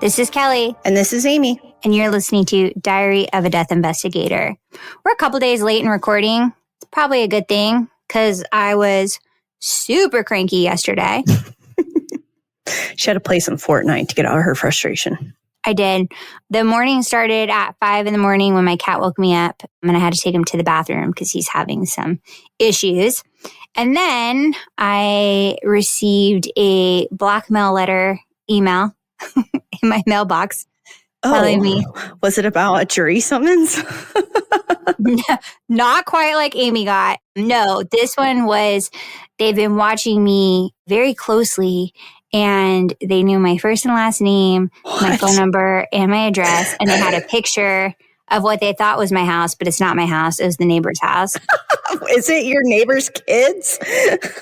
This is Kelly. And this is Amy. And you're listening to Diary of a Death Investigator. We're a couple days late in recording. It's probably a good thing because I was super cranky yesterday. She had to play some Fortnite to get out of her frustration. I did. The morning started at 5 a.m. when my cat woke me up and I had to take him to the bathroom because he's having some issues. And then I received a blackmail letter email in my mailbox telling me. Was it about a jury summons? Not quite like Amy got. No, this one was, they've been watching me very closely and they knew my first and last name, my phone number, and my address. And they had a picture of what they thought was my house, but it's not my house. It was the neighbor's house. Is it your neighbor's kids?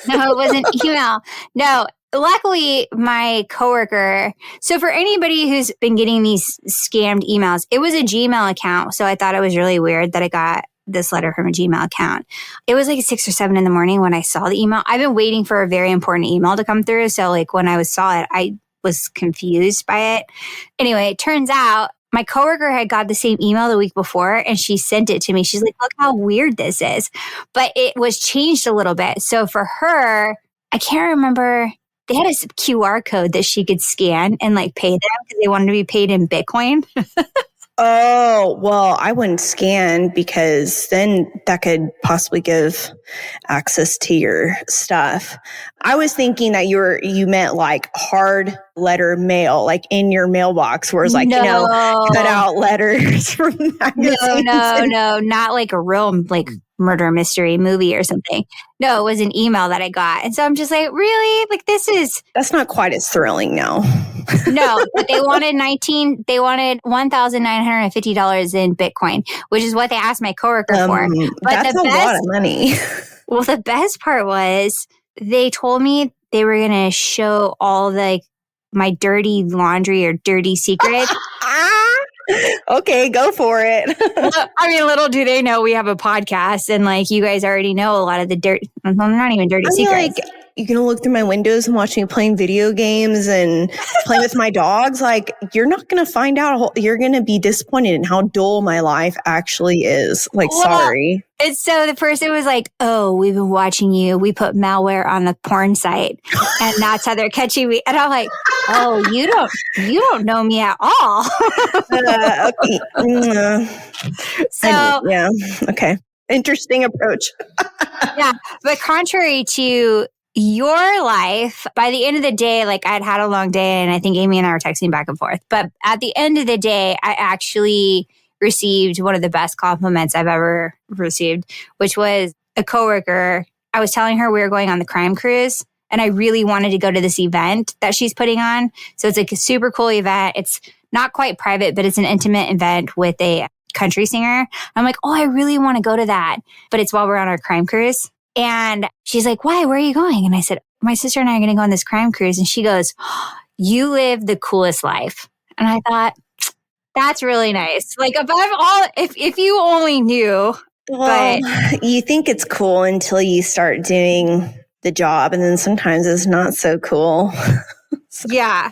No, it wasn't email. No. Luckily, my coworker, so for anybody who's been getting these scammed emails, it was a Gmail account. So I thought it was really weird that I got this letter from a Gmail account. It was like 6 or 7 in the morning when I saw the email. I've been waiting for a very important email to come through. So like when I saw it, I was confused by it. Anyway, it turns out my coworker had got the same email the week before and she sent it to me. She's like, look how weird this is. But it was changed a little bit. So for her, I can't remember. They had a QR code that she could scan and like pay them because they wanted to be paid in Bitcoin. Oh, well, I wouldn't scan because then that could possibly give access to your stuff. I was thinking that you meant like hard letter mail, like in your mailbox, where it's like, cut out letters from magazines. No, not like a real like murder mystery movie or something. No, it was an email that I got. And so I'm just like, really? Like that's not quite as thrilling now. No, but they wanted $1,950 in Bitcoin, which is what they asked my coworker for. But that's a lot of money. Well, the best part was they told me they were going to show all my dirty laundry or dirty secrets. Okay, go for it. I mean, little do they know we have a podcast and like you guys already know a lot of the dirt. Well, not even dirty secrets. Like, you're going to look through my windows and watch me playing video games and playing with my dogs. Like, you're not going to find out. You're going to be disappointed in how dull my life actually is. Like, sorry. And so the person was like, oh, we've been watching you. We put malware on the porn site and that's how they're catching me. And I'm like, oh, you don't know me at all. Okay. Yeah. Okay. Interesting approach. Yeah. But contrary to your life, by the end of the day, like I'd had a long day and I think Amy and I were texting back and forth. But at the end of the day, I actually received one of the best compliments I've ever received, which was a coworker. I was telling her we were going on the crime cruise and I really wanted to go to this event that she's putting on. So it's like a super cool event. It's not quite private, but it's an intimate event with a country singer. I'm like, oh, I really want to go to that. But it's while we're on our crime cruise. And she's like, why? Where are you going? And I said, my sister and I are going to go on this crime cruise. And she goes, you live the coolest life. And I thought, that's really nice. Like above all, if you only knew. Well, you think it's cool until you start doing the job. And then sometimes it's not so cool. Yeah.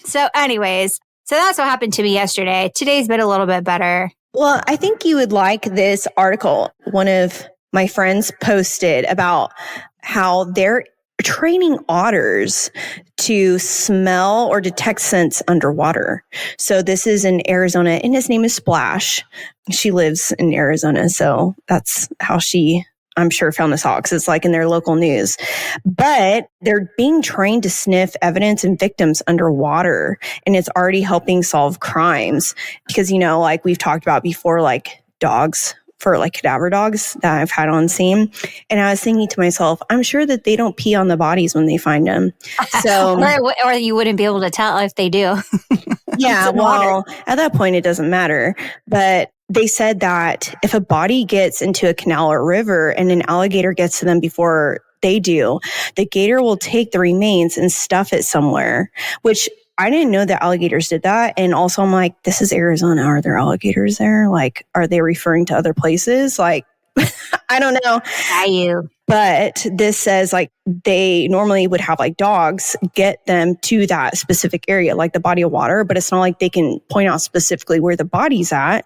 So anyways, so that's what happened to me yesterday. Today's been a little bit better. Well, I think you would like this article. One of my friends posted about how they're training otters to smell or detect scents underwater. So this is in Arizona and his name is Splash. She lives in Arizona. So that's how she, I'm sure, found this out because it's like in their local news. But they're being trained to sniff evidence and victims underwater. And it's already helping solve crimes because, like we've talked about before, like dogs, for like cadaver dogs that I've had on scene. And I was thinking to myself, I'm sure that they don't pee on the bodies when they find them. So, or you wouldn't be able to tell if they do. Yeah, well, at that point, it doesn't matter. But they said that if a body gets into a canal or river and an alligator gets to them before they do, the gator will take the remains and stuff it somewhere, which I didn't know that alligators did that. And also I'm like, this is Arizona. Are there alligators there? Like, are they referring to other places? Like, I don't know. But this says like they normally would have like dogs get them to that specific area, like the body of water, but it's not like they can point out specifically where the body's at.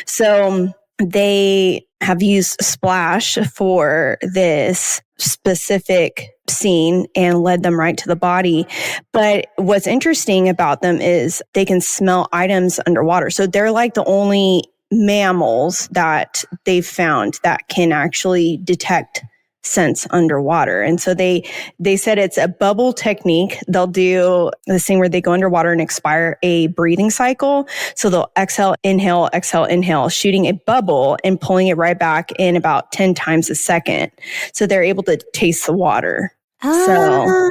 So they have used Splash for this specific scene and led them right to the body. But what's interesting about them is they can smell items underwater. So they're like the only mammals that they've found that can actually detect scents underwater. And so they said it's a bubble technique. They'll do this thing where they go underwater and expire a breathing cycle. So they'll exhale, inhale, shooting a bubble and pulling it right back in about 10 times a second. So they're able to taste the water. So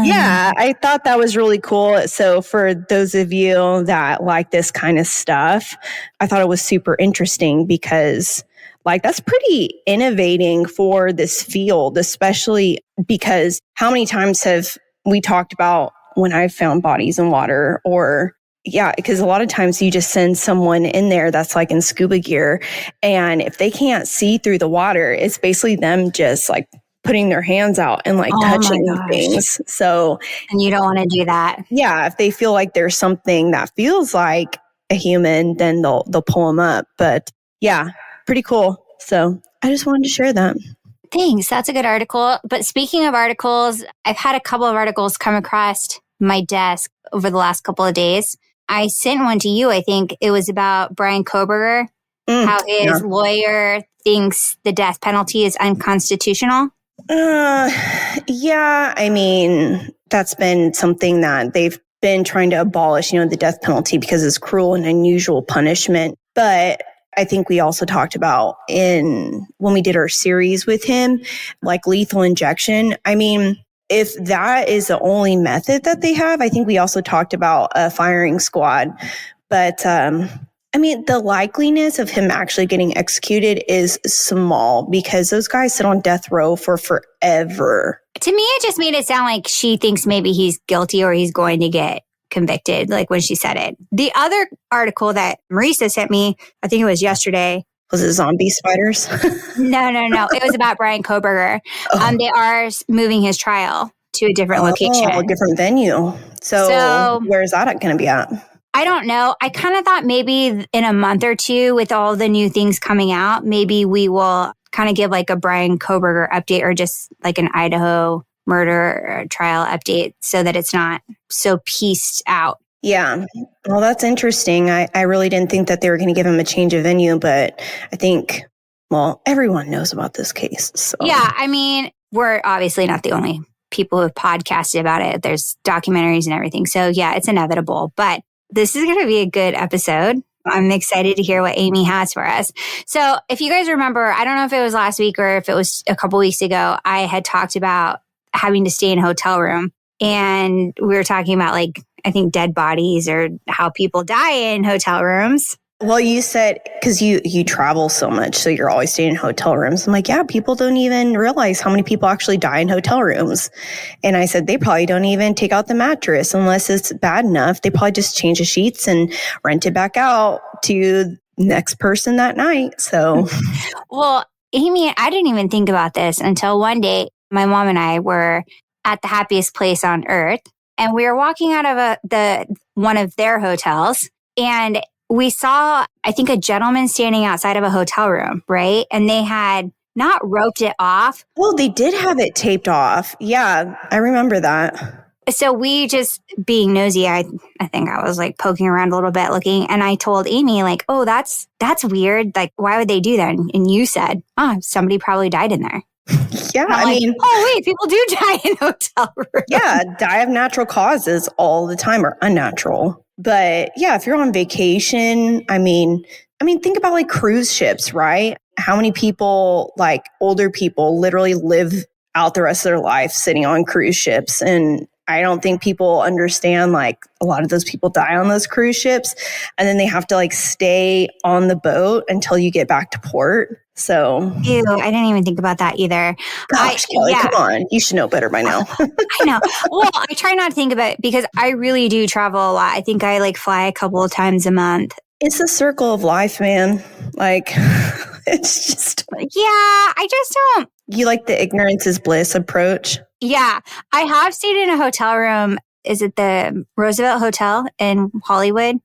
yeah, I thought that was really cool. So for those of you that like this kind of stuff, I thought it was super interesting because like that's pretty innovating for this field, especially because how many times have we talked about when I found bodies in water or yeah, because a lot of times you just send someone in there that's like in scuba gear. And if they can't see through the water, it's basically them just like putting their hands out and like touching things. So, and you don't want to do that. Yeah. If they feel like there's something that feels like a human, then they'll pull them up. But yeah, pretty cool. So I just wanted to share that. Thanks. That's a good article. But speaking of articles, I've had a couple of articles come across my desk over the last couple of days. I sent one to you. I think it was about Bryan Kohberger, how his lawyer thinks the death penalty is unconstitutional. Yeah, I mean, that's been something that they've been trying to abolish, the death penalty because it's cruel and unusual punishment. But I think we also talked about when we did our series with him, like lethal injection. I mean, if that is the only method that they have, I think we also talked about a firing squad. But I mean, the likeliness of him actually getting executed is small because those guys sit on death row for forever. To me, it just made it sound like she thinks maybe he's guilty or he's going to get convicted, like when she said it. The other article that Marisa sent me, I think it was yesterday. Was it zombie spiders? No. It was about Bryan Kohberger. They are moving his trial to a different location. A different venue. So where is that going to be at? I don't know. I kind of thought maybe in a month or two with all the new things coming out, maybe we will kind of give like a Bryan Kohberger update or just like an Idaho murder trial update so that it's not so pieced out. Yeah. Well, that's interesting. I really didn't think that they were going to give him a change of venue, but I think, everyone knows about this case. So. Yeah. I mean, we're obviously not the only people who have podcasted about it. There's documentaries and everything. So yeah, it's inevitable, but this is going to be a good episode. I'm excited to hear what Amy has for us. So if you guys remember, I don't know if it was last week or if it was a couple weeks ago, I had talked about having to stay in a hotel room. And we were talking about like, I think dead bodies or how people die in hotel rooms. Well, you said, because you travel so much, so you're always staying in hotel rooms. I'm like, yeah, people don't even realize how many people actually die in hotel rooms. And I said, they probably don't even take out the mattress unless it's bad enough. They probably just change the sheets and rent it back out to the next person that night. So, well, Amy, I didn't even think about this until one day my mom and I were at the happiest place on earth. And we were walking out of one of their hotels and we saw, I think, a gentleman standing outside of a hotel room, right? And they had not roped it off. Well, they did have it taped off. Yeah, I remember that. So we just being nosy, I think I was like poking around a little bit looking. And I told Amy like, oh, that's weird. Like, why would they do that? And you said, somebody probably died in there. Yeah, I mean, oh wait, people do die in hotel rooms. Yeah, die of natural causes all the time or unnatural. But yeah, if you're on vacation, I mean, think about like cruise ships, right? How many people, like older people, literally live out the rest of their life sitting on cruise ships? And I don't think people understand, like, a lot of those people die on those cruise ships and then they have to like stay on the boat until you get back to port. So, ew, I didn't even think about that either. Gosh, Kelly, come on. You should know better by now. I know. Well, I try not to think about it because I really do travel a lot. I think I like fly a couple of times a month. It's a circle of life, man. Like, It's just, Yeah, I just don't. you like the ignorance is bliss approach. Yeah, I have stayed in a hotel room. Is it the Roosevelt Hotel in Hollywood?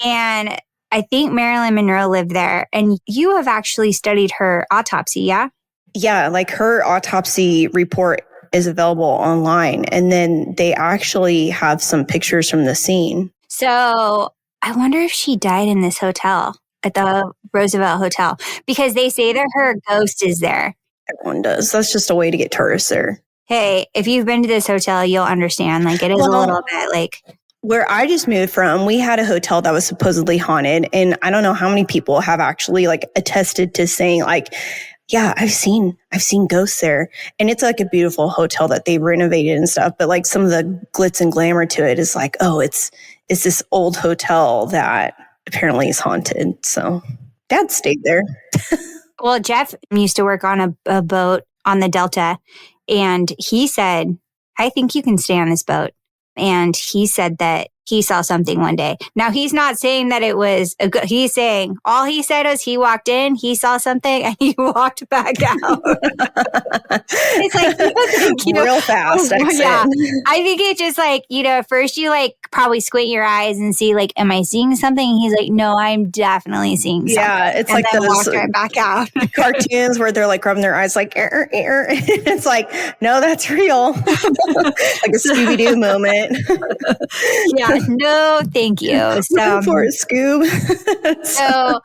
And I think Marilyn Monroe lived there. And you have actually studied her autopsy, yeah? Yeah, like her autopsy report is available online. And then they actually have some pictures from the scene. So I wonder if she died in this hotel, at the Roosevelt Hotel, because they say that her ghost is there. Everyone does. That's just a way to get tourists there. Hey, if you've been to this hotel, you'll understand. Like, it is a little bit like... Where I just moved from, we had a hotel that was supposedly haunted. And I don't know how many people have actually like attested to saying like, yeah, I've seen ghosts there. And it's like a beautiful hotel that they've renovated and stuff. But like some of the glitz and glamour to it is like, oh, it's this old hotel that apparently is haunted. So Dad stayed there. Well, Jeff used to work on a boat on the Delta, and he said, I think you can stay on this boat. And he said that he saw something one day. Now, he's not saying that it was he's saying all he said was he walked in, he saw something, and he walked back out. It's like, real fast. Yeah. I think it's just like, first you like probably squint your eyes and see like, am I seeing something? And he's like, no, I'm definitely seeing something. Yeah, it's and like then those walked right back out. cartoons where they're like rubbing their eyes like, it's like, no, that's real. Like a Scooby-Doo moment. Yeah, no, thank you. Looking for a Scoob. So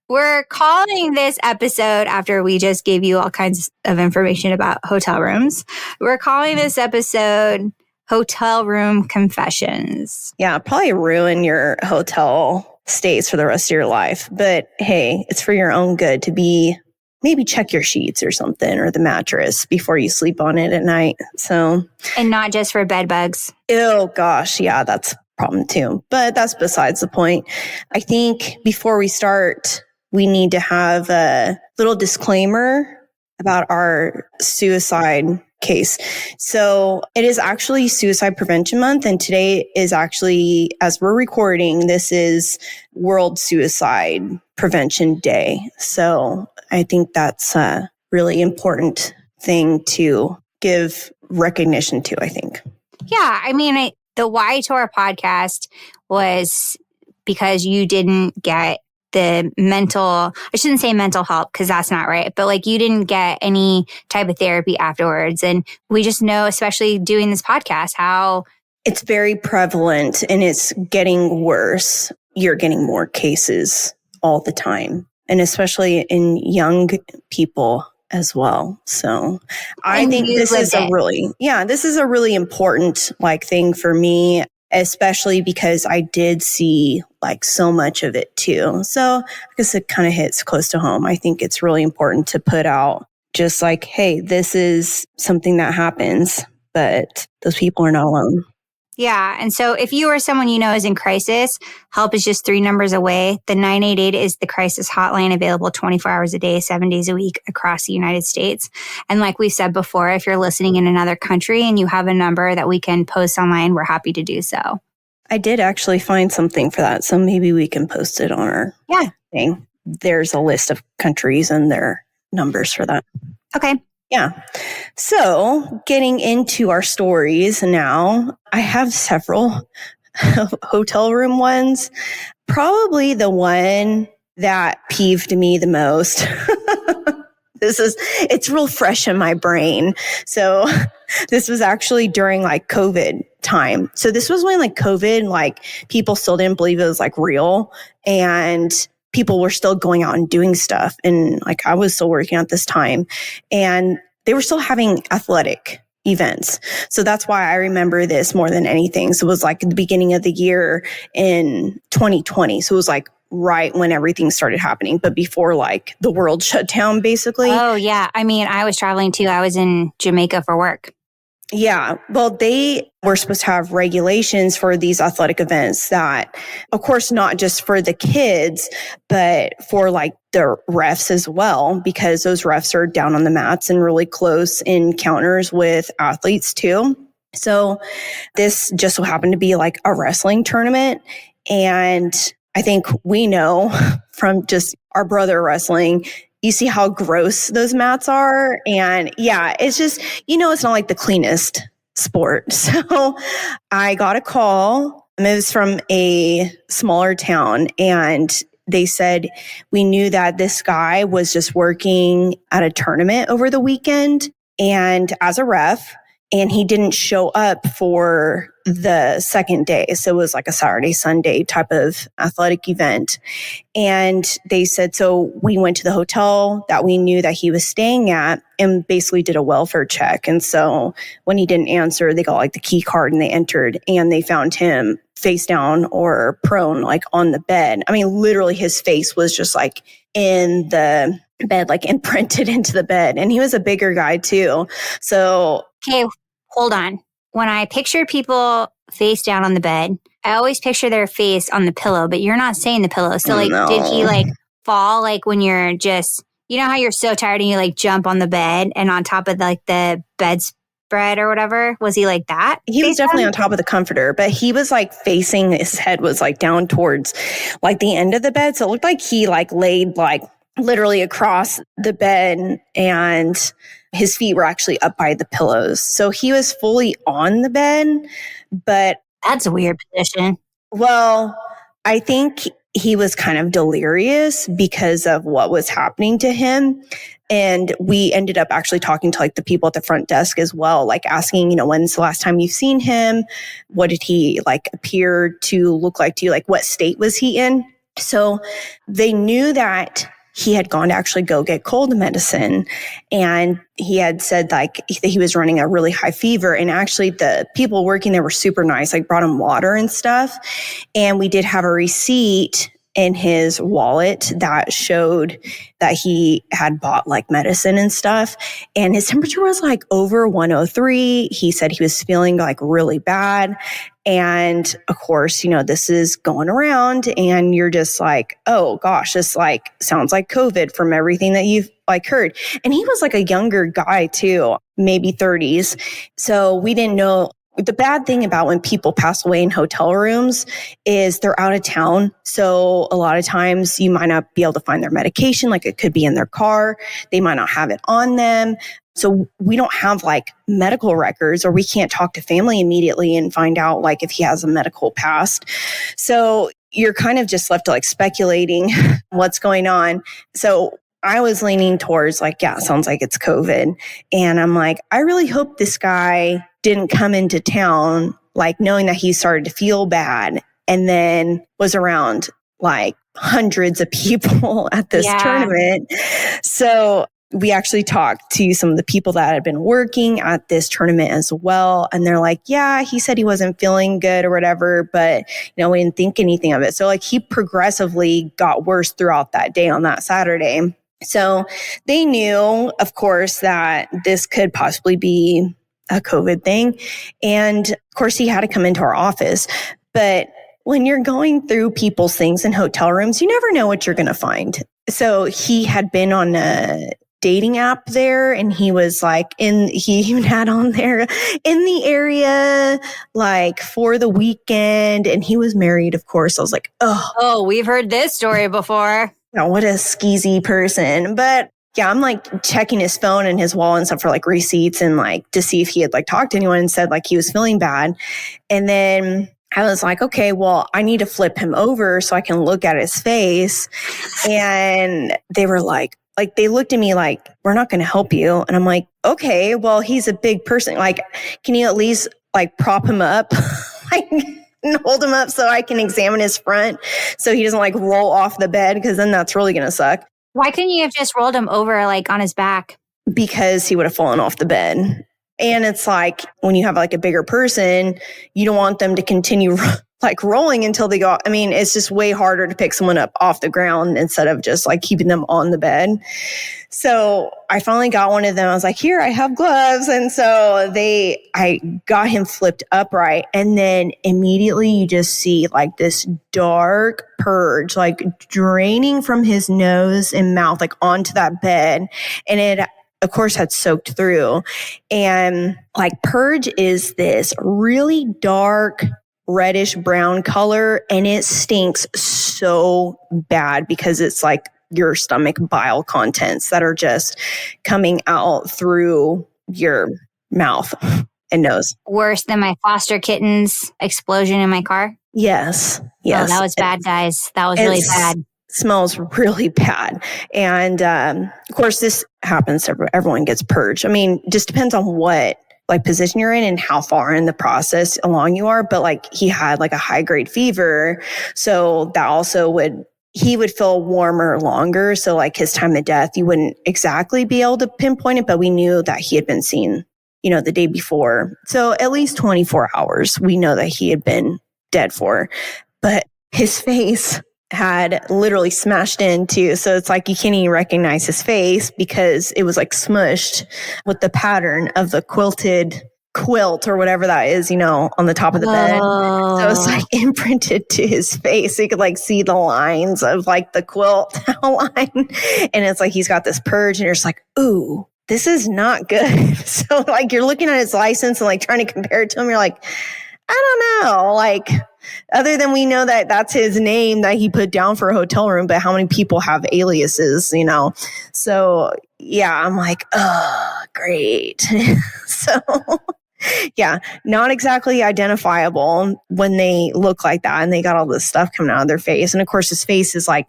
we're calling this episode, after we just gave you all kinds of information about hotel rooms, we're calling this episode Hotel Room Confessions. Yeah, probably ruin your hotel stays for the rest of your life. But hey, it's for your own good to maybe check your sheets or something, or the mattress before you sleep on it at night. So, and not just for bed bugs. Oh gosh, yeah, that's a problem too. But that's besides the point. I think before we start, we need to have a little disclaimer about our suicide case. So it is actually Suicide Prevention Month. And today is actually, as we're recording, this is World Suicide Prevention Day. So I think that's a really important thing to give recognition to, I think. Yeah. I mean, the why to our podcast was because you didn't get the I shouldn't say mental help because that's not right, but like you didn't get any type of therapy afterwards. And we just know, especially doing this podcast, how it's very prevalent and it's getting worse. You're getting more cases all the time, and especially in young people as well. So I think this is a really important thing for me, especially because I did see so much of it too. So I guess it kind of hits close to home. I think it's really important to put out just like, hey, this is something that happens, but those people are not alone. Yeah. And so if you or someone you know is in crisis, help is just 3 numbers away. The 988 is the crisis hotline, available 24 hours a day, 7 days a week across the United States. And like we've said before, if you're listening in another country and you have a number that we can post online, we're happy to do so. I did actually find something for that. So maybe we can post it on our thing. There's a list of countries and their numbers for that. Okay. Yeah. So getting into our stories now, I have several hotel room ones. Probably the one that peeved me the most. It's real fresh in my brain. So this was actually during COVID time. So this was when COVID, people still didn't believe it was real, and people were still going out and doing stuff. And I was still working at this time, and they were still having athletic events. So that's why I remember this more than anything. So it was at the beginning of the year in 2020. So it was right when everything started happening, but before the world shut down, basically. Oh yeah. I mean, I was traveling too. I was in Jamaica for work. Yeah. Well, they were supposed to have regulations for these athletic events that, of course, not just for the kids, but for the refs as well, because those refs are down on the mats and really close encounters with athletes too. So this just so happened to be a wrestling tournament. And I think we know from just our brother wrestling, you see how gross those mats are. And yeah, it's just, it's not like the cleanest sport. So I got a call. It was from a smaller town, and they said, we knew that this guy was just working at a tournament over the weekend and as a ref, and he didn't show up for the second day. So it was like a Saturday, Sunday type of athletic event. And they said, so we went to the hotel that we knew that he was staying at and basically did a welfare check. And so when he didn't answer, they got like the key card and they entered, and they found him face down or prone, like on the bed. I mean, literally his face was just like in the bed, like imprinted into the bed. And he was a bigger guy too. So, okay, hold on. When I picture people face down on the bed, I always picture their face on the pillow, but you're not saying the pillow. So like, no. Did he like fall like when you're just, how you're so tired and you like jump on the bed and on top of like the bedspread or whatever? Was he like that? He was definitely on top of the comforter, but he was like facing, his head was like down towards like the end of the bed. So it looked like he like laid like literally across the bed, and his feet were actually up by the pillows. So he was fully on the bed, but that's a weird position. Well, I think he was kind of delirious because of what was happening to him. And we ended up actually talking to like the people at the front desk as well, like asking, when's the last time you've seen him? What did he like appear to look like to you? Like what state was he in? So they knew that he had gone to actually go get cold medicine, and he had said like he was running a really high fever, and actually the people working there were super nice, like brought him water and stuff. And we did have a receipt in his wallet that showed that he had bought like medicine and stuff, and his temperature was like over 103. He said he was feeling like really bad. And of course, this is going around, and you're just like, oh gosh, this like sounds like COVID from everything that you've like heard. And he was like a younger guy too, maybe 30s. So we didn't know. The bad thing about when people pass away in hotel rooms is they're out of town. So a lot of times you might not be able to find their medication. Like it could be in their car. They might not have it on them. So we don't have like medical records, or we can't talk to family immediately and find out like if he has a medical past. So you're kind of just left to like speculating what's going on. So I was leaning towards like, yeah, it sounds like it's COVID. And I'm like, I really hope this guy didn't come into town, like knowing that he started to feel bad and then was around like hundreds of people at this tournament. So we actually talked to some of the people that had been working at this tournament as well. And they're like, yeah, he said he wasn't feeling good or whatever, but we didn't think anything of it. So like he progressively got worse throughout that day on that Saturday. So they knew, of course, that this could possibly be a COVID thing. And of course, he had to come into our office. But when you're going through people's things in hotel rooms, you never know what you're going to find. So he had been on a dating app there, and he was like he even had on there in the area like for the weekend, and he was married, of course. I was like, oh, we've heard this story before. What a skeezy person. But yeah, I'm like checking his phone and his wallet and stuff for like receipts and like to see if he had like talked to anyone and said like he was feeling bad. And then I was like, okay, well, I need to flip him over so I can look at his face. And they were like, they looked at me like, we're not going to help you. And I'm like, okay, well, he's a big person. Like, can you at least like prop him up? Like, and hold him up so I can examine his front so he doesn't like roll off the bed, because then that's really going to suck. Why couldn't you have just rolled him over like on his back? Because he would have fallen off the bed. And it's like when you have like a bigger person, you don't want them to continue like rolling until they go. I mean, it's just way harder to pick someone up off the ground instead of just like keeping them on the bed. So I finally got one of them. I was like, here, I have gloves. And so I got him flipped upright. And then immediately you just see like this dark purge, like draining from his nose and mouth, like onto that bed. And it, of course, had soaked through. And like purge is this really dark, reddish brown color, and it stinks so bad because it's like your stomach bile contents that are just coming out through your mouth and nose. Worse than my foster kitten's explosion in my car. Yes. Oh, that was bad, guys. That was really bad. Smells really bad. And of course, this happens. Everyone gets purged. I mean, just depends on what like position you're in and how far in the process along you are. But like he had like a high grade fever. So that also he would feel warmer longer. So like his time of death, you wouldn't exactly be able to pinpoint it, but we knew that he had been seen, the day before. So at least 24 hours, we know that he had been dead for. But his face had literally smashed into. So it's like you can't even recognize his face because it was like smushed with the pattern of the quilted quilt or whatever that is, on the top of the bed. So it's like imprinted to his face. So you could like see the lines of like the quilt outline. And it's like he's got this purge and you're just like, ooh, this is not good. So like you're looking at his license and like trying to compare it to him. You're like, I don't know. Like, other than we know that that's his name that he put down for a hotel room, but how many people have aliases, So yeah, I'm like, oh, great. So yeah, not exactly identifiable when they look like that and they got all this stuff coming out of their face. And of course, his face is like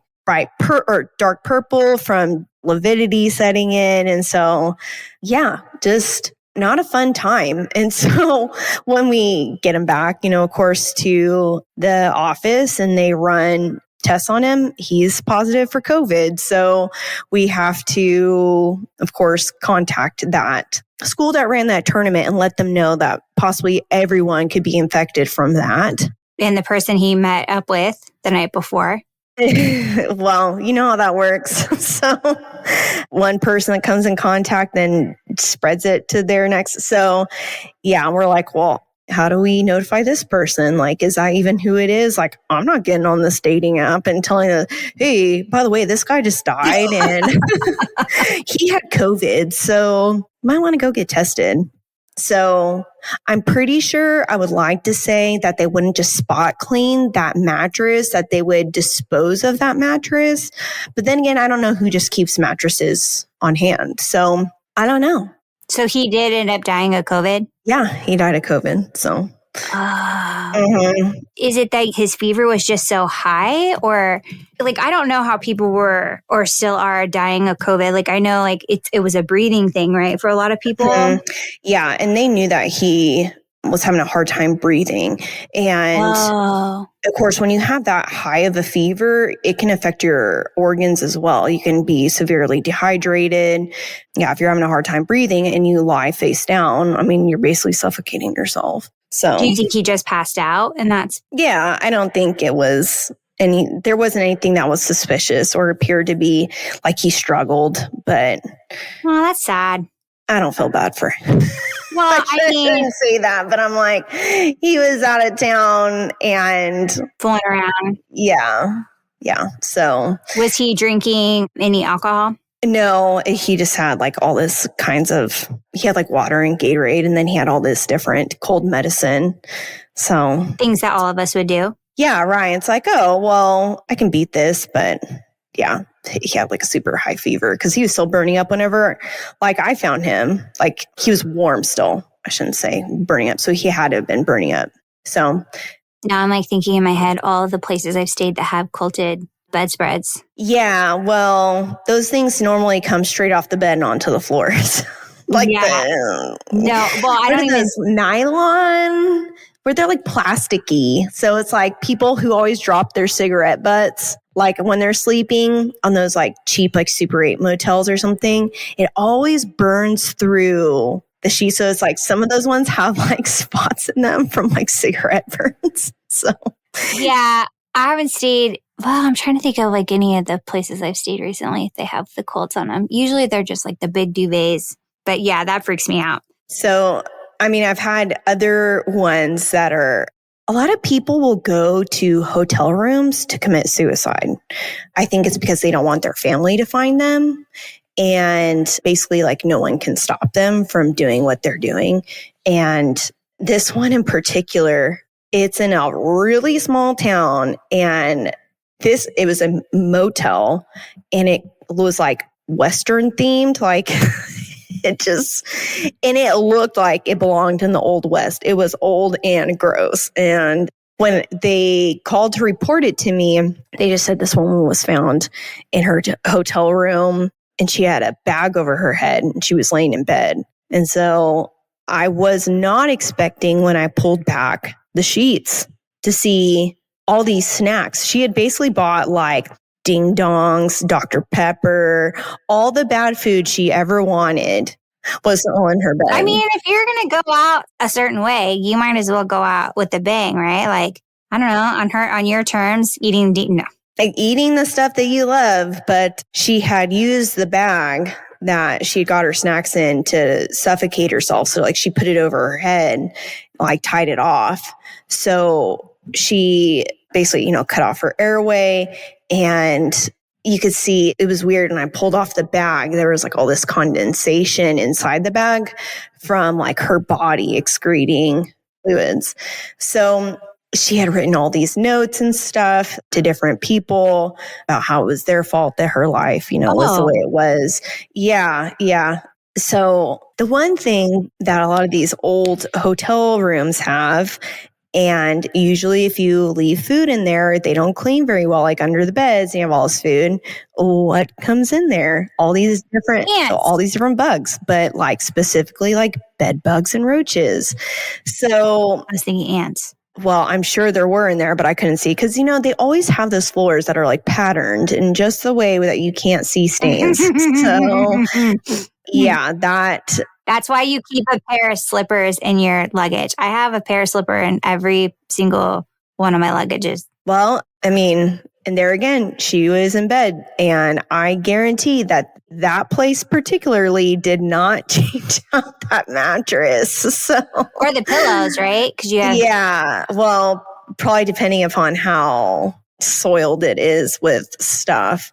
or dark purple from lividity setting in. And so, yeah, just not a fun time. And so when we get him back, of course, to the office and they run tests on him, he's positive for COVID. So we have to, of course, contact that school that ran that tournament and let them know that possibly everyone could be infected from that. And the person he met up with the night before. Well, you know how that works. So one person that comes in contact then spreads it to their next. So yeah, we're like, well, how do we notify this person? Like, is that even who it is? Like, I'm not getting on this dating app and telling them, hey, by the way, this guy just died and he had COVID. So you might want to go get tested. So I'm pretty sure I would like to say that they wouldn't just spot clean that mattress, that they would dispose of that mattress. But then again, I don't know who just keeps mattresses on hand. So I don't know. So he did end up dying of COVID? Yeah, he died of COVID. So. Is it that his fever was just so high, or like I don't know how people were or still are dying of COVID. Like I know like it was a breathing thing, right, for a lot of people. Yeah, and they knew that he was having a hard time breathing. And of course, when you have that high of a fever, it can affect your organs as well. You can be severely dehydrated. Yeah, if you're having a hard time breathing and you lie face down, I mean, you're basically suffocating yourself. So do you think he just passed out? And that's... Yeah, I don't think it was there wasn't anything that was suspicious or appeared to be like he struggled, but... Oh, that's sad. I don't feel bad for him. Well, I shouldn't say that, but I'm like, he was out of town and fooling around. Yeah. So was he drinking any alcohol? No, he just had like all this he had like water and Gatorade, and then he had all this different cold medicine. So things that all of us would do. Yeah, Ryan's like, oh, well, I can beat this, but yeah. He had like a super high fever because he was still burning up whenever like I found him. Like he was warm still. I shouldn't say burning up. So he had to have been burning up. So now I'm like thinking in my head all of the places I've stayed that have quilted bedspreads. Yeah, well, those things normally come straight off the bed and onto the floors. Like no, well, I don't even nylon where they're like plasticky. So it's like people who always drop their cigarette butts, like when they're sleeping on those like cheap, like Super 8 motels or something, it always burns through the sheet. So it's like some of those ones have like spots in them from like cigarette burns. So yeah, I haven't stayed. Well, I'm trying to think of like any of the places I've stayed recently if they have the quilts on them. Usually they're just like the big duvets. But yeah, that freaks me out. So, I mean, I've had other ones that are, a lot of people will go to hotel rooms to commit suicide. I think it's because they don't want their family to find them. And basically, like, no one can stop them from doing what they're doing. And this one in particular, it's in a really small town. And it was a motel, and it was like Western themed, like and it looked like it belonged in the Old West. It was old and gross. And when they called to report it to me, they just said this woman was found in her hotel room, and she had a bag over her head, and she was laying in bed. And so I was not expecting, when I pulled back the sheets, to see all these snacks. She had basically bought like Ding Dongs, Dr. Pepper, all the bad food she ever wanted was on her bed. I mean, if you're going to go out a certain way, you might as well go out with a bang, right? Like, I don't know, on your terms, eating the stuff that you love. But she had used the bag that she got her snacks in to suffocate herself. So like she put it over her head, like tied it off. So she basically, cut off her airway, and you could see it was weird. And I pulled off the bag. There was like all this condensation inside the bag from like her body excreting fluids. So she had written all these notes and stuff to different people about how it was their fault that her life, was the way it was. Yeah. Yeah. So the one thing that a lot of these old hotel rooms have, and usually if you leave food in there, they don't clean very well, like under the beds, you have all this food. What comes in there? All these different bugs, but like specifically like bed bugs and roaches. So I was thinking ants. Well, I'm sure there were in there, but I couldn't see because, they always have those floors that are like patterned in just the way that you can't see stains. So yeah, that's why you keep a pair of slippers in your luggage. I have a pair of slipper in every single one of my luggages. Well, I mean, and there again, she was in bed, and I guarantee that place particularly did not change out that mattress. So, or the pillows, right? Because you have well, probably depending upon how soiled it is with stuff,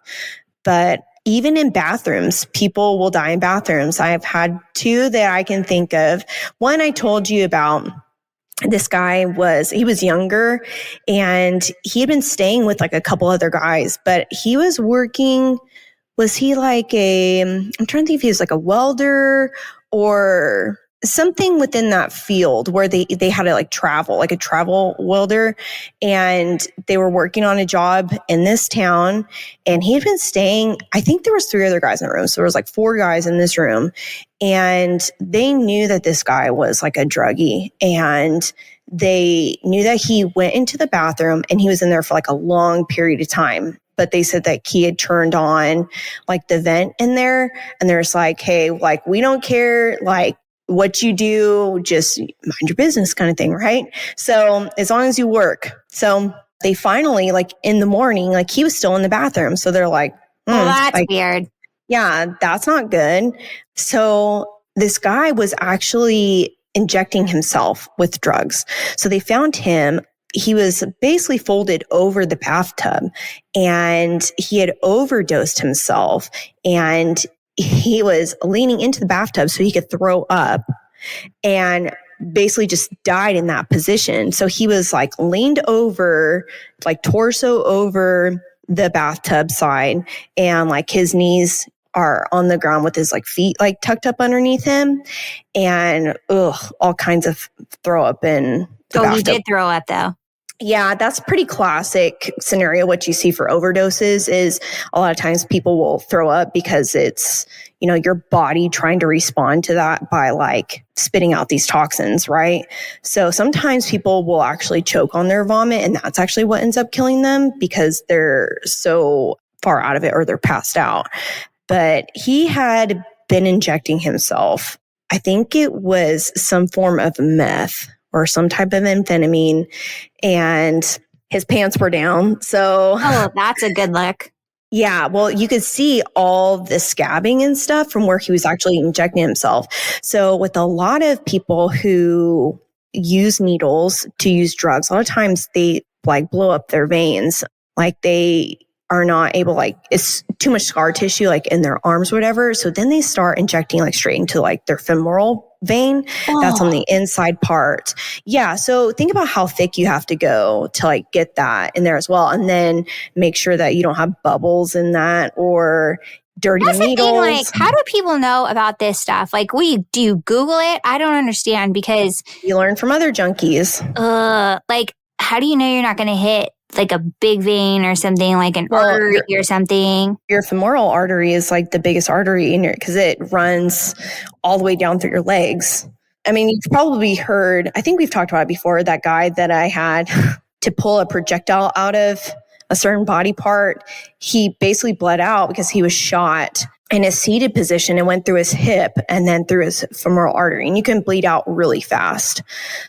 but. Even in bathrooms, people will die in bathrooms. I've had two that I can think of. One I told you about, this guy he was younger, and he had been staying with like a couple other guys, but he was working, was he like I'm trying to think if he was like a welder or something within that field where they had to like travel, like a travel welder, and they were working on a job in this town, and he had been staying, I think there was 3 other guys in the room. So there was like 4 guys in this room, and they knew that this guy was like a druggie, and they knew that he went into the bathroom and he was in there for like a long period of time. But they said that he had turned on like the vent in there, and they're just like, hey, like, we don't care, like, what you do, just mind your business kind of thing, right? So as long as you work. So they finally, like in the morning, like he was still in the bathroom. So they're like, well, that's weird. Yeah, that's not good. So this guy was actually injecting himself with drugs. So they found him. He was basically folded over the bathtub, and he had overdosed himself, and he was leaning into the bathtub so he could throw up, and basically just died in that position. So he was like leaned over, like torso over the bathtub side, and like his knees are on the ground with his like feet like tucked up underneath him, and all kinds of throw up in the bathtub. He did throw up though. Yeah, that's pretty classic scenario. What you see for overdoses is a lot of times people will throw up because it's, your body trying to respond to that by like spitting out these toxins, right? So sometimes people will actually choke on their vomit, and that's actually what ends up killing them because they're so far out of it or they're passed out. But he had been injecting himself. I think it was some form of meth or some type of amphetamine, and his pants were down. So, that's a good look. Yeah, well, you could see all the scabbing and stuff from where he was actually injecting himself. So with a lot of people who use needles to use drugs, a lot of times they like blow up their veins. Like they are not able, like, it's too much scar tissue, like in their arms, whatever. So then they start injecting like straight into like their femoral vein. That's on the inside part. Yeah. So think about how thick you have to go to like get that in there as well. And then make sure that you don't have bubbles in that or dirty That's needles. the thing, like, how do people know about this stuff? Like, do you Google it? I don't understand because you learn from other junkies. Like, how do you know you're not going to hit like a big vein or something, like an artery or something? Your femoral artery is like the biggest artery in your, because it runs all the way down through your legs. I mean, you've probably heard, I think we've talked about it before, that guy that I had to pull a projectile out of a certain body part. He basically bled out because he was shot in a seated position and went through his hip and then through his femoral artery. And you can bleed out really fast.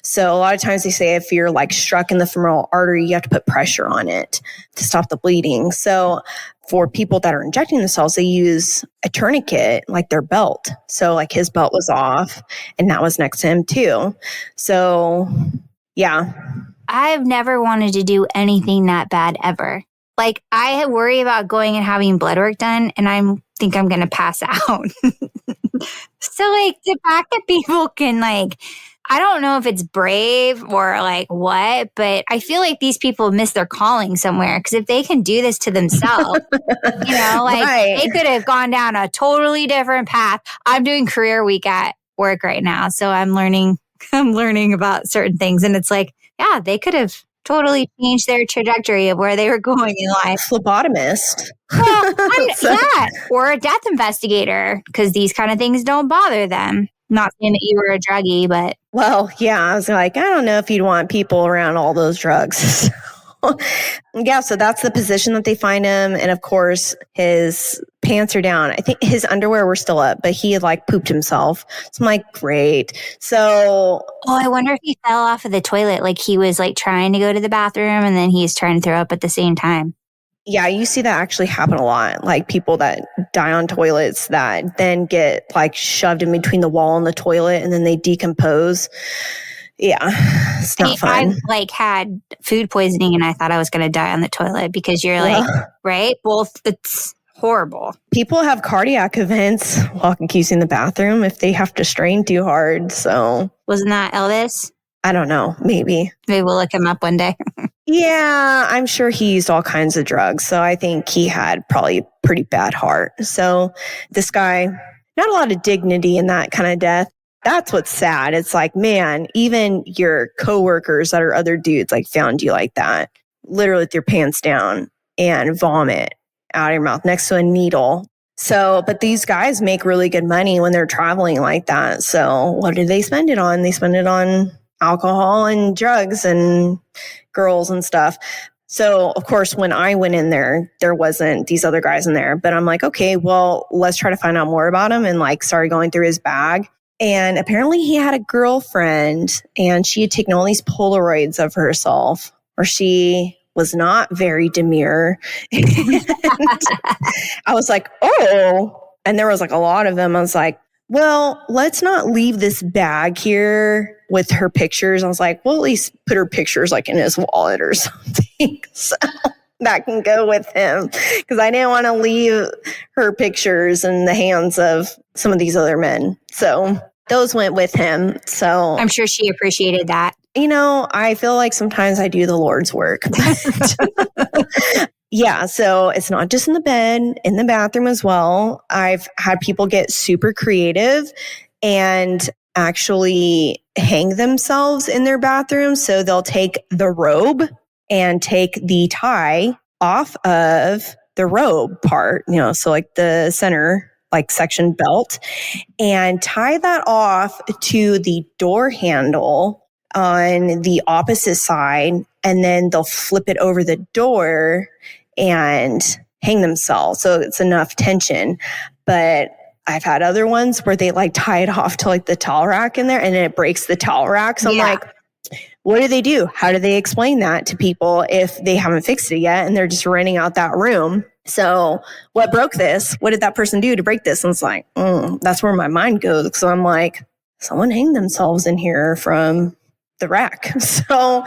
So a lot of times they say if you're like struck in the femoral artery, you have to put pressure on it to stop the bleeding. So for people that are injecting themselves, they use a tourniquet, like their belt. So like his belt was off and that was next to him too. So yeah. I've never wanted to do anything that bad ever. Like, I worry about going and having blood work done, and I think I'm going to pass out. So, like, the fact that people can, like, I don't know if it's brave or, like, what, but I feel like these people miss their calling somewhere. Because if they can do this to themselves, you know, like, they could have gone down a totally different path. I'm doing career week at work right now, so I'm learning about certain things, and it's like, yeah, they could have totally changed their trajectory of where they were going in life. Phlebotomist. Well, yeah, or a death investigator, because these kind of things don't bother them. Not saying that you were a druggie, but... Well, yeah, I was like, I don't know if you'd want people around all those drugs. Yeah, so that's the position that they find him. And of course, his pants are down. I think his underwear were still up, but he had like pooped himself. So I'm like, great. So... Oh, I wonder if he fell off of the toilet. Like he was like trying to go to the bathroom and then he's trying to throw up at the same time. Yeah, you see that actually happen a lot. Like people that die on toilets that then get like shoved in between the wall and the toilet and then they decompose. Yeah, it's not fun. I've like had food poisoning and I thought I was going to die on the toilet because you're like, right? Both, it's horrible. People have cardiac events while using the bathroom if they have to strain too hard. So wasn't that Elvis? I don't know. Maybe we'll look him up one day. Yeah, I'm sure he used all kinds of drugs. So I think he had probably a pretty bad heart. So this guy, not a lot of dignity in that kind of death. That's what's sad. It's like, man, even your coworkers that are other dudes like found you like that, literally with your pants down and vomit out of your mouth next to a needle. So, but these guys make really good money when they're traveling like that. So what do they spend it on? They spend it on alcohol and drugs and girls and stuff. So, of course, when I went in there, there wasn't these other guys in there. But I'm like, okay, well, let's try to find out more about him and like started going through his bag. And apparently he had a girlfriend and she had taken all these Polaroids of herself where she was not very demure. I was like, oh, and there was like a lot of them. I was like, well, let's not leave this bag here with her pictures. I was like, well, at least put her pictures like in his wallet or something. So that can go with him because I didn't want to leave her pictures in the hands of some of these other men. So those went with him. So I'm sure she appreciated that. You know, I feel like sometimes I do the Lord's work. Yeah, so it's not just in the bed, in the bathroom as well. I've had people get super creative and actually hang themselves in their bathroom. So they'll take the robe and take the tie off of the robe part, you know, so like the center, like section belt, and tie that off to the door handle on the opposite side. And then they'll flip it over the door and hang themselves. So it's enough tension. But I've had other ones where they like tie it off to like the towel rack in there and then it breaks the towel rack. So I'm like, what do they do? How do they explain that to people if they haven't fixed it yet and they're just renting out that room? So what broke this? What did that person do to break this? And it's like, that's where my mind goes. So I'm like, someone hanged themselves in here from the rack. So,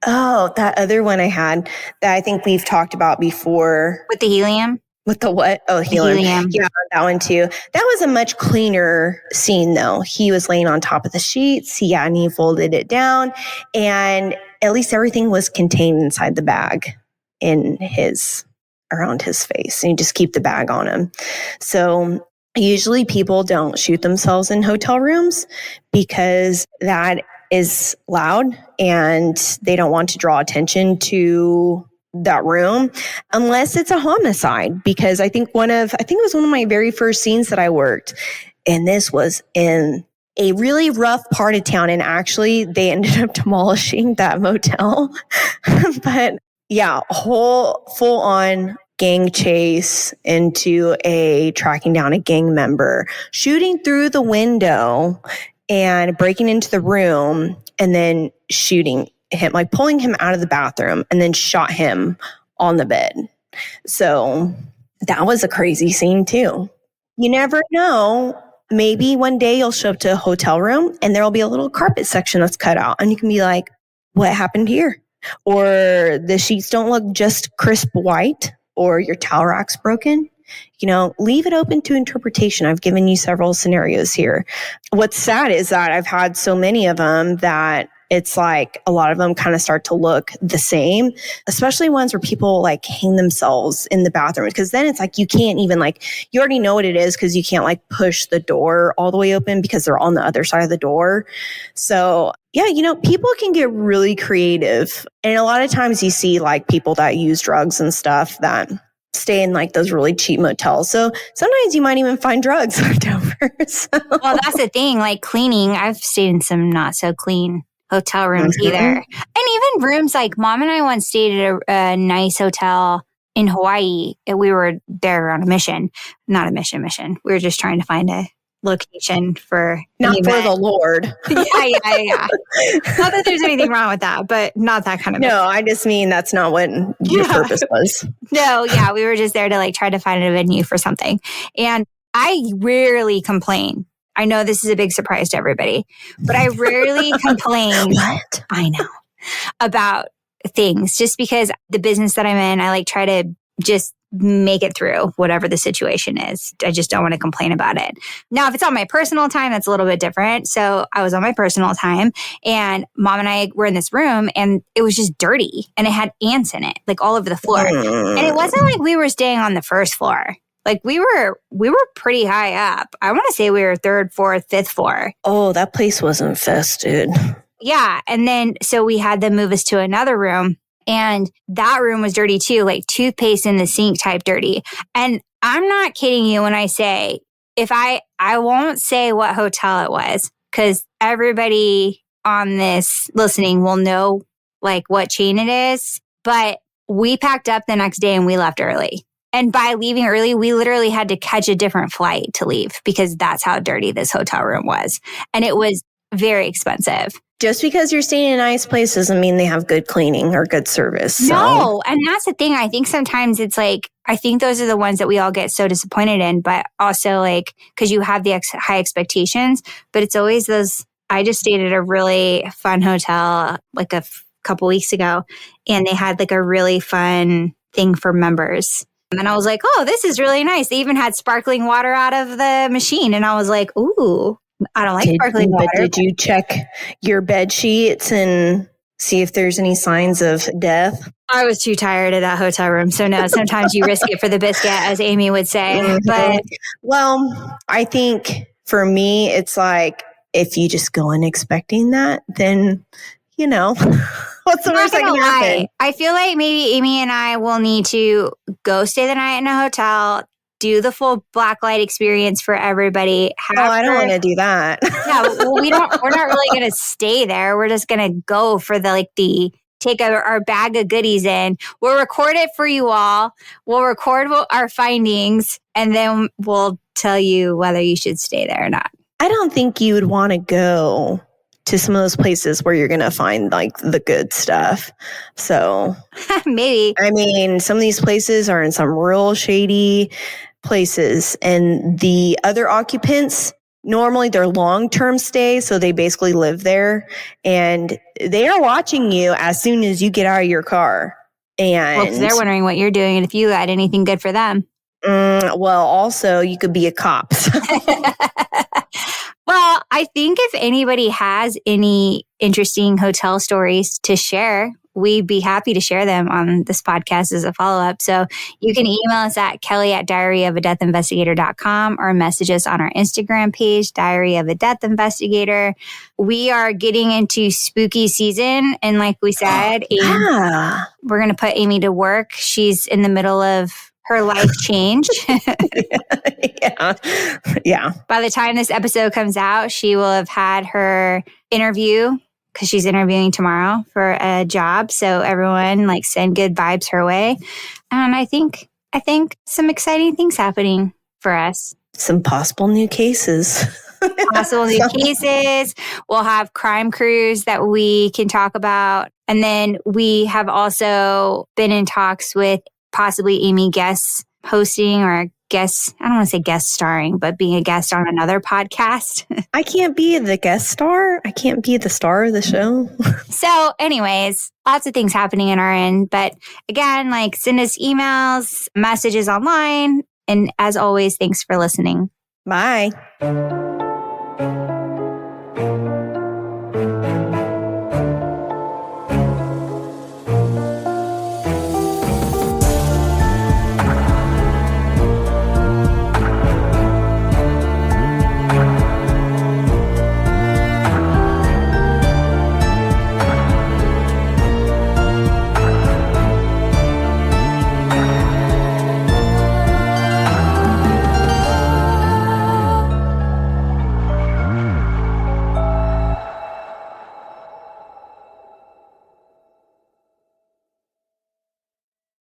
that other one I had that I think we've talked about before. With the helium? With the what? Oh, helium. Yeah, that one too. That was a much cleaner scene though. He was laying on top of the sheets. Yeah, and he folded it down, and at least everything was contained inside the bag around his face, and you just keep the bag on him. So usually people don't shoot themselves in hotel rooms because that is loud and they don't want to draw attention to that room unless it's a homicide. Because I think it was one of my very first scenes that I worked, and this was in a really rough part of town, and actually they ended up demolishing that motel. But yeah, whole full on gang chase into tracking down a gang member, shooting through the window and breaking into the room, and then shooting him, like pulling him out of the bathroom, and then shot him on the bed. So that was a crazy scene too. You never know. Maybe one day you'll show up to a hotel room and there'll be a little carpet section that's cut out, and you can be like, what happened here? Or the sheets don't look just crisp white, or your towel rack's broken. Leave it open to interpretation. I've given you several scenarios here. What's sad is that I've had so many of them that it's like a lot of them kind of start to look the same, especially ones where people like hang themselves in the bathroom, because then it's like you can't even you already know what it is because you can't push the door all the way open because they're on the other side of the door. So yeah, people can get really creative. And a lot of times you see people that use drugs and stuff that stay in those really cheap motels. So sometimes you might even find drugs left over. So. Well, that's the thing. Cleaning, I've stayed in some not so clean hotel rooms either. And even rooms Mom and I once stayed at a nice hotel in Hawaii. We were there on a mission. Not a mission. We were just trying to find a location for not for the Lord. Yeah. Not that there's anything wrong with that, but not that kind of No, I just mean that's not what your purpose was. No, yeah, we were just there to try to find a venue for something. And I rarely complain. I know this is a big surprise to everybody, but I rarely complain. What? I know. About things, just because the business that I'm in, I try to just make it through whatever the situation is. I just don't want to complain about it. Now, if it's on my personal time, that's a little bit different. So I was on my personal time, and Mom and I were in this room, and it was just dirty, and it had ants in it, all over the floor. And it wasn't like we were staying on the first floor. We were pretty high up. I want to say we were third, fourth, fifth floor. Oh, that place was infested. Yeah. And then, so we had them move us to another room, and that room was dirty too, toothpaste in the sink type dirty. And I'm not kidding you when I say, I won't say what hotel it was, because everybody on this listening will know what chain it is. But we packed up the next day and we left early. And by leaving early, we literally had to catch a different flight to leave, because that's how dirty this hotel room was. And it was very expensive. Just because you're staying in a nice place doesn't mean they have good cleaning or good service. So. No. And that's the thing. I think sometimes it's I think those are the ones that we all get so disappointed in, but also because you have the high expectations, but it's always those. I just stayed at a really fun hotel a couple weeks ago, and they had a really fun thing for members. And I was like, oh, this is really nice. They even had sparkling water out of the machine. And I was like, ooh, I don't like sparkling water. But did you check your bed sheets and see if there's any signs of death? I was too tired of that hotel room. So no, sometimes you risk it for the biscuit, as Amy would say. Mm-hmm. But I think for me, it's if you just go in expecting that, then, what's the worst that can happen? I feel like maybe Amy and I will need to go stay the night in a hotel, do the full blacklight experience for everybody. I don't want to do that. Yeah, well, we're not really going to stay there. We're just going to go for take our bag of goodies in. We'll record it for you all. We'll record our findings, and then we'll tell you whether you should stay there or not. I don't think you would want to go to some of those places where you're going to find the good stuff. So maybe. I mean, some of these places are in some real shady places, and the other occupants Normally they're long-term stays, so they basically live there, and they are watching you as soon as you get out of your car. Well, 'cause And they're wondering what you're doing and if you had anything good for them. well, also you could be a cop. Well, I think if anybody has any interesting hotel stories to share, we'd be happy to share them on this podcast as a follow-up. So you can email us at kelly@diaryofadeathinvestigator.com or message us on our Instagram page, Diary of a Death Investigator. We are getting into spooky season. And like we said, Yeah. we're going to put Amy to work. She's in the middle of her life change. Yeah. By the time this episode comes out, she will have had her interview because she's interviewing tomorrow for a job. So everyone send good vibes her way. And I think some exciting things happening for us. Some possible new cases. Possible new cases. We'll have crime crews that we can talk about. And then we have also been in talks with possibly Amy guest hosting or guest, I don't want to say guest starring, but being a guest on another podcast. I can't be the guest star. I can't be the star of the show. So anyways, lots of things happening in our end. But again, send us emails, messages online. And as always, thanks for listening. Bye.